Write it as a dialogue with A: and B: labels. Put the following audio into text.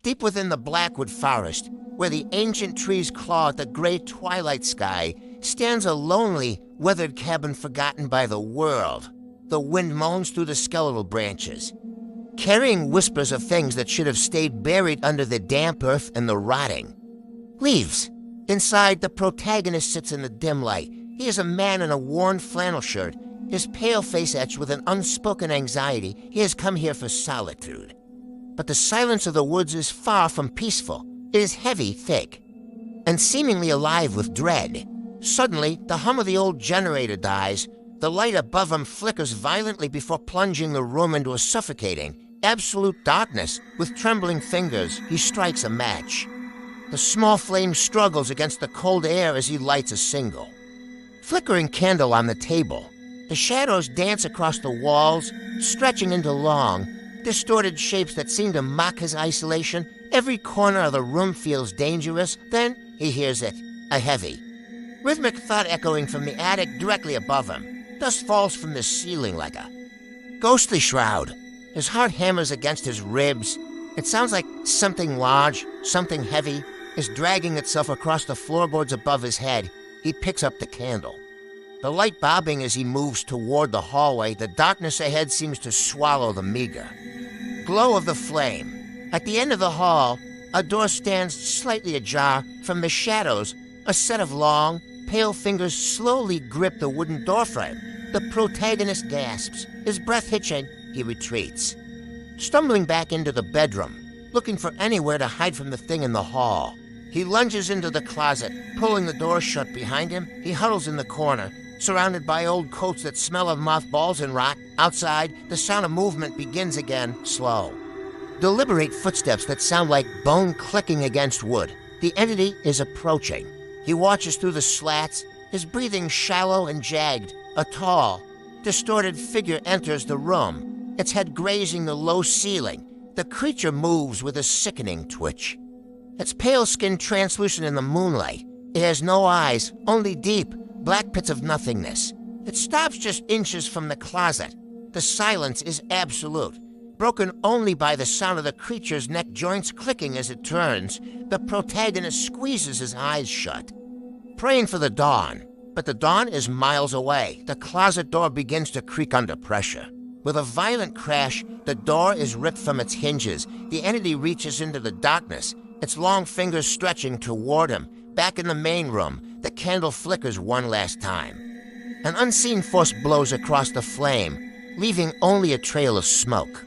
A: Deep within the Blackwood Forest, where the ancient trees claw at the gray twilight sky, stands a lonely, weathered cabin forgotten by the world. The wind moans through the skeletal branches, carrying whispers of things that should have stayed buried under the damp earth and the rotting leaves. Inside, the protagonist sits in the dim light. He is a man in a worn flannel shirt, his pale face etched with an unspoken anxiety. He has come here for solitude. But the silence of the woods is far from peaceful. It is heavy, thick, and seemingly alive with dread. Suddenly, the hum of the old generator dies. The light above him flickers violently before plunging the room into a suffocating, absolute darkness. With trembling fingers, he strikes a match. The small flame struggles against the cold air as he lights a single flickering candle on the table. The shadows dance across the walls, stretching into long, distorted shapes that seem to mock his isolation. Every corner of the room feels dangerous. Then he hears it, a heavy, rhythmic thud echoing from the attic directly above him. Dust falls from the ceiling like a ghostly shroud. His heart hammers against his ribs. It sounds like something large, something heavy, is dragging itself across the floorboards above his head. He picks up the candle. The light bobbing as he moves toward the hallway, the darkness ahead seems to swallow the meager glow of the flame. At the end of the hall, a door stands slightly ajar. From the shadows, a set of long, pale fingers slowly grip the wooden doorframe. The protagonist gasps. His breath hitching, he retreats, stumbling back into the bedroom, looking for anywhere to hide from the thing in the hall. He lunges into the closet, pulling the door shut behind him. He huddles in the corner, surrounded by old coats that smell of mothballs and rot. Outside, the sound of movement begins again, slow. Deliberate footsteps that sound like bone clicking against wood. The entity is approaching. He watches through the slats, his breathing shallow and jagged. A tall, distorted figure enters the room, its head grazing the low ceiling. The creature moves with a sickening twitch, its pale skin translucent in the moonlight. It has no eyes, only deep, black pits of nothingness. It stops just inches from the closet. The silence is absolute, broken only by the sound of the creature's neck joints clicking as it turns. The protagonist squeezes his eyes shut, praying for the dawn. But the dawn is miles away. The closet door begins to creak under pressure. With a violent crash, the door is ripped from its hinges. The entity reaches into the darkness, its long fingers stretching toward him. Back in the main room, the candle flickers one last time. An unseen force blows across the flame, leaving only a trail of smoke.